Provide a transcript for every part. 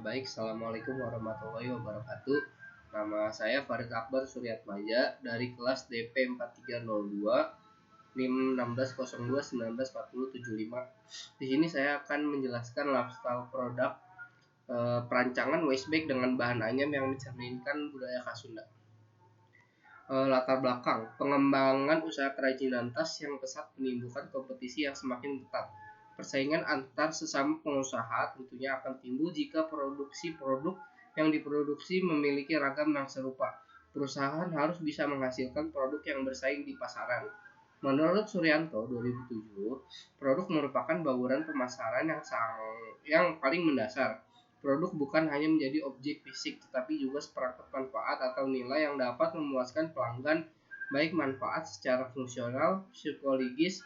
Baik, Assalamualaikum warahmatullahi wabarakatuh. Nama saya Farid Akbar Suryatmaja dari kelas DP 4302 NIM 1602194075. Di sini saya akan menjelaskan lifestyle produk perancangan waistbag dengan bahan anyam yang mencerminkan budaya khas Sunda. Latar belakang pengembangan usaha kerajinan tas yang pesat menimbulkan kompetisi yang semakin ketat. Persaingan antar sesama pengusaha tentunya akan timbul jika produksi produk yang diproduksi memiliki ragam yang serupa. Perusahaan harus bisa menghasilkan produk yang bersaing di pasaran. Menurut Suryanto 2007, produk merupakan bauran pemasaran yang paling mendasar. Produk bukan hanya menjadi objek fisik, tetapi juga seperangkat manfaat atau nilai yang dapat memuaskan pelanggan, baik manfaat secara fungsional, psikologis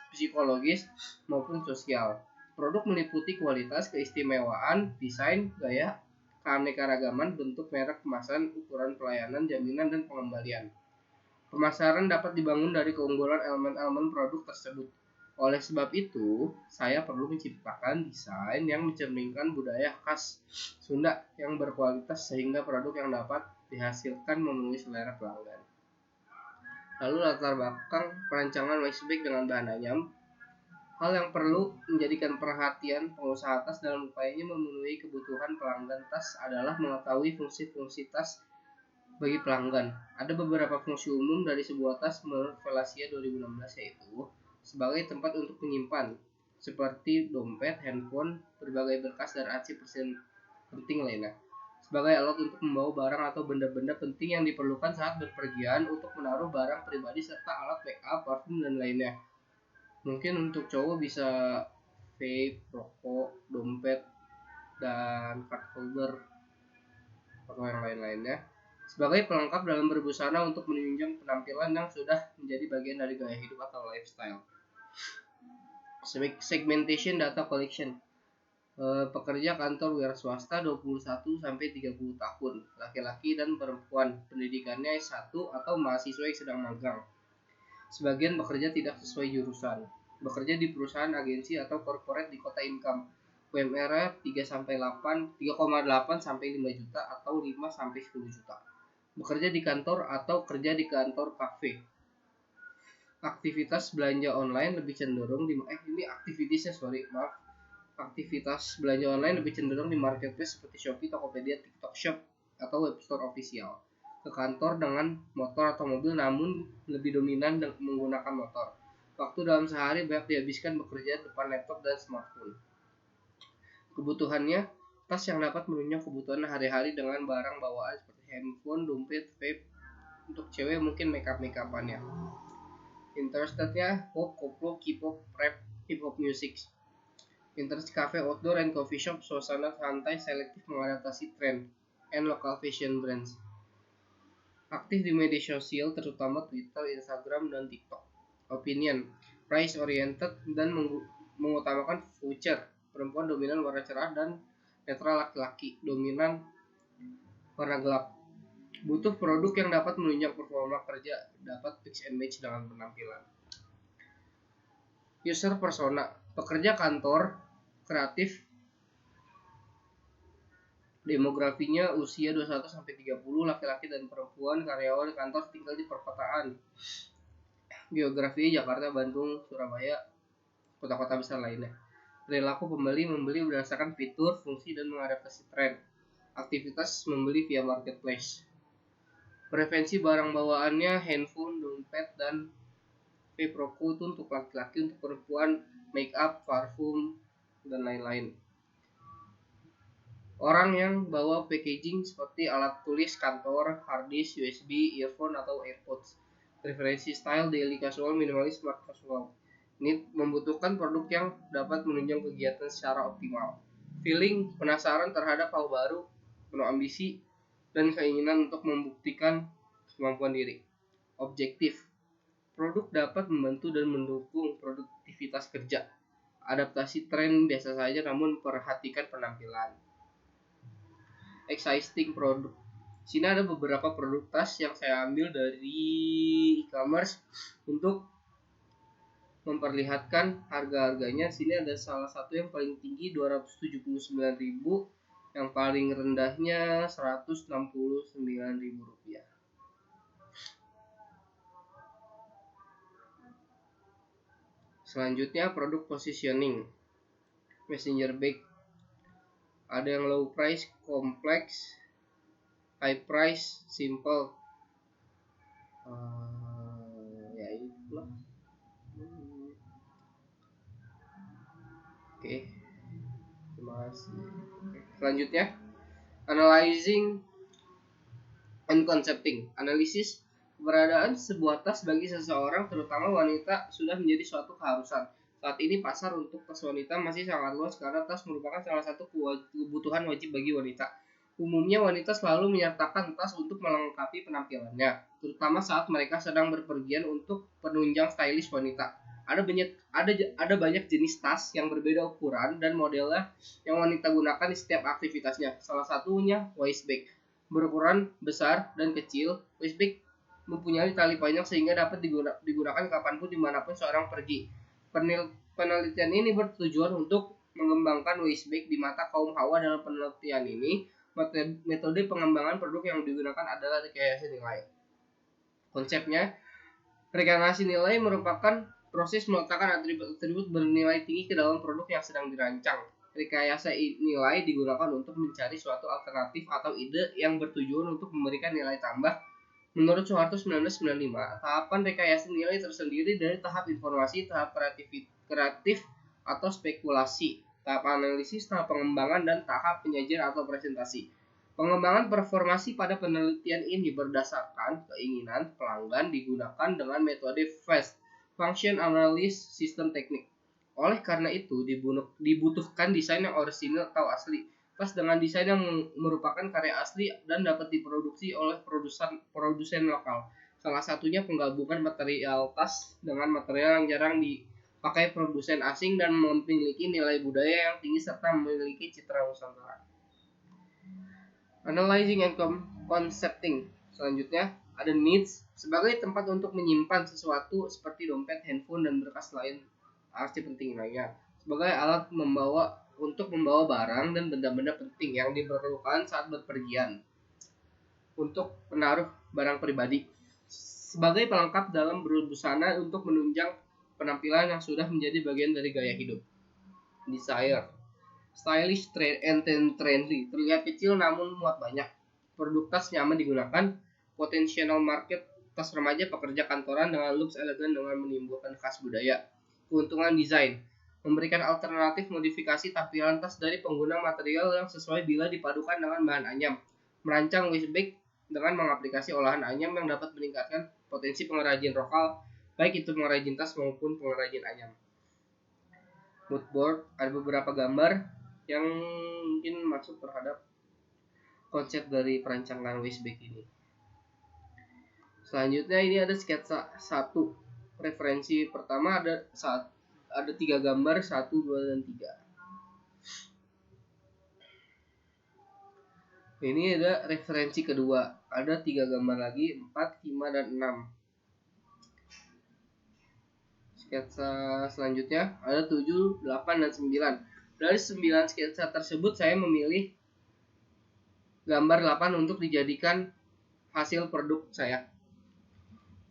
maupun sosial. Produk meliputi kualitas, keistimewaan, desain, gaya, keanekaragaman, bentuk, merek, kemasan, ukuran, pelayanan, jaminan, dan pengembalian. Pemasaran dapat dibangun dari keunggulan elemen-elemen produk tersebut. Oleh sebab itu, saya perlu menciptakan desain yang mencerminkan budaya khas Sunda yang berkualitas sehingga produk yang dapat dihasilkan memenuhi selera pelanggan. Lalu latar belakang perancangan waistbag dengan bahan anyam. Hal yang perlu menjadikan perhatian pengusaha tas dalam upayanya memenuhi kebutuhan pelanggan tas adalah mengetahui fungsi-fungsi tas bagi pelanggan. Ada beberapa fungsi umum dari sebuah tas menurut Valencia 2016, yaitu sebagai tempat untuk menyimpan, seperti dompet, handphone, berbagai berkas, dan arsip penting lainnya. Sebagai alat untuk membawa barang atau benda-benda penting yang diperlukan saat berpergian, untuk menaruh barang pribadi serta alat make up, parfum, dan lainnya. Mungkin untuk cowok bisa vape, rokok, dompet, dan card holder atau yang lain-lainnya. Sebagai pelengkap dalam berbusana untuk menunjang penampilan yang sudah menjadi bagian dari gaya hidup atau lifestyle. Segmentation data collection. Pekerja kantor wira swasta 21-30 tahun, laki-laki dan perempuan, pendidikannya S1 atau mahasiswa yang sedang magang. Sebagian bekerja tidak sesuai jurusan. Bekerja di perusahaan, agensi, atau corporate di kota income. UMR 3,8 sampai 5 juta atau 5 sampai 10 juta. Bekerja di kantor atau kerja di kantor kafe. Aktivitas belanja online lebih cenderung Aktivitas belanja online lebih cenderung di marketplace seperti Shopee, Tokopedia, TikTok Shop, atau web store official. Ke kantor dengan motor atau mobil, namun lebih dominan menggunakan motor. Waktu dalam sehari banyak dihabiskan bekerja depan laptop dan smartphone. Kebutuhannya, tas yang dapat menunjang kebutuhan hari-hari dengan barang bawaan seperti handphone, dompet, vape. Untuk cewek mungkin make-up-make-upannya. Interestednya pop, koplo, K-pop, rap, hip-hop music. Interest cafe, outdoor, and coffee shop, suasana santai, selektif mengadaptasi tren, and local fashion brands. Aktif di media sosial terutama Twitter, Instagram, dan TikTok. Opinion, price oriented dan mengutamakan voucher. Perempuan dominan warna cerah dan netral, laki-laki dominan warna gelap. Butuh produk yang dapat menunjang performa kerja, dapat mix and match dengan penampilan. User persona, pekerja kantor, kreatif, demografinya usia 21-30, laki-laki dan perempuan, karyawan kantor, tinggal di perkotaan. Geografi Jakarta, Bandung, Surabaya, kota-kota besar lainnya. Perilaku pembeli membeli berdasarkan fitur, fungsi, dan mengadaptasi tren. Aktivitas membeli via marketplace. Preferensi barang bawaannya handphone, dompet, dan vape, rokok itu untuk laki-laki, untuk perempuan make up, parfum, dan lain-lain. Orang yang bawa packaging seperti alat tulis kantor, hard disk, USB, earphone, atau AirPods. Preferensi style daily casual, minimalis, smart casual. Ini membutuhkan produk yang dapat menunjang kegiatan secara optimal. Feeling penasaran terhadap hal baru, penuh ambisi, dan keinginan untuk membuktikan kemampuan diri. Objektif. Produk dapat membantu dan mendukung produktivitas kerja. Adaptasi tren biasa saja, namun perhatikan penampilan. Existing produk. Sini ada beberapa produk tas yang saya ambil dari e-commerce untuk memperlihatkan harga-harganya. Sini ada salah satu yang paling tinggi 279.000 Yang paling rendahnya Rp169.000. Selanjutnya produk positioning. Messenger bag. Ada yang low price, complex, high price, simple. Ya itulah. Oke, terima kasih. Selanjutnya, analyzing and concepting. Analisis keberadaan sebuah tas bagi seseorang, terutama wanita, sudah menjadi suatu keharusan. Saat ini pasar untuk tas wanita masih sangat luas karena tas merupakan salah satu kebutuhan wajib bagi wanita. Umumnya wanita selalu menyertakan tas untuk melengkapi penampilannya, terutama saat mereka sedang berpergian untuk penunjang stylish wanita. Ada banyak jenis tas yang berbeda ukuran dan modelnya yang wanita gunakan di setiap aktivitasnya. Salah satunya waist bag. Berukuran besar dan kecil, waist bag mempunyai tali panjang sehingga dapat digunakan kapanpun dimanapun seorang pergi. Penelitian ini bertujuan untuk mengembangkan waist bag di mata kaum hawa. Dalam penelitian ini, metode pengembangan produk yang digunakan adalah rekayasa nilai. Konsepnya, rekayasa nilai merupakan proses meletakkan atribut-atribut bernilai tinggi ke dalam produk yang sedang dirancang. Rekayasa nilai digunakan untuk mencari suatu alternatif atau ide yang bertujuan untuk memberikan nilai tambah. Menurut Soeharto 1995, tahapan rekayasa nilai tersendiri dari tahap informasi, tahap kreatif atau spekulasi, tahap analisis, tahap pengembangan, dan tahap penyajian atau presentasi. Pengembangan performasi pada penelitian ini berdasarkan keinginan pelanggan digunakan dengan metode FAST, Function Analysis System Technique. Oleh karena itu, dibutuhkan desain yang orisinil atau asli. Tas dengan desain yang merupakan karya asli dan dapat diproduksi oleh produsen lokal. Salah satunya penggabungan material tas dengan material yang jarang dipakai produsen asing dan memiliki nilai budaya yang tinggi serta memiliki citra Nusantara. Analyzing and concepting. Selanjutnya, ada needs sebagai tempat untuk menyimpan sesuatu seperti dompet, handphone, dan berkas lain arti penting lainnya. Sebagai alat untuk membawa barang dan benda-benda penting yang diperlukan saat berpergian. Untuk menaruh barang pribadi. Sebagai pelengkap dalam berbusana untuk menunjang penampilan yang sudah menjadi bagian dari gaya hidup. Desire. Stylish and trendy, terlihat kecil namun muat banyak. Produk tas nyaman digunakan. Potential market tas remaja pekerja kantoran dengan looks elegan dengan menimbulkan khas budaya. Keuntungan desain, memberikan alternatif modifikasi tampilan tas dari pengguna material yang sesuai bila dipadukan dengan bahan anyam. Merancang waist bag dengan mengaplikasi olahan anyam yang dapat meningkatkan potensi pengrajin lokal, baik itu pengrajin tas maupun pengrajin anyam. Mood board, ada beberapa gambar yang mungkin masuk terhadap konsep dari perancangan waist bag ini. Selanjutnya ini ada sketsa 1. Referensi pertama ada 3 gambar, 1, 2, dan 3. Ini ada referensi kedua, ada 3 gambar lagi, 4, 5, dan 6. Sketsa selanjutnya ada 7, 8, dan 9. Dari 9 sketsa tersebut saya memilih gambar 8 untuk dijadikan hasil produk saya.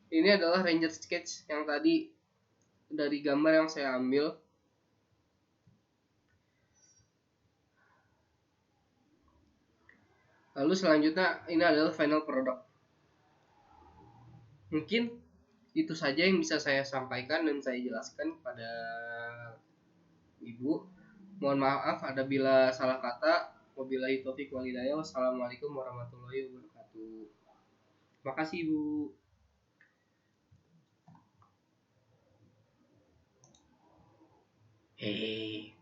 Ini adalah Ranger sketch yang tadi dari gambar yang saya ambil. Lalu selanjutnya ini adalah final product. Mungkin itu saja yang bisa saya sampaikan dan saya jelaskan kepada Ibu. Mohon maaf apabila salah kata. Wabillahi taufiq wal hidayah. Wassalamualaikum warahmatullahi wabarakatuh. Terima kasih, Ibu. Hey.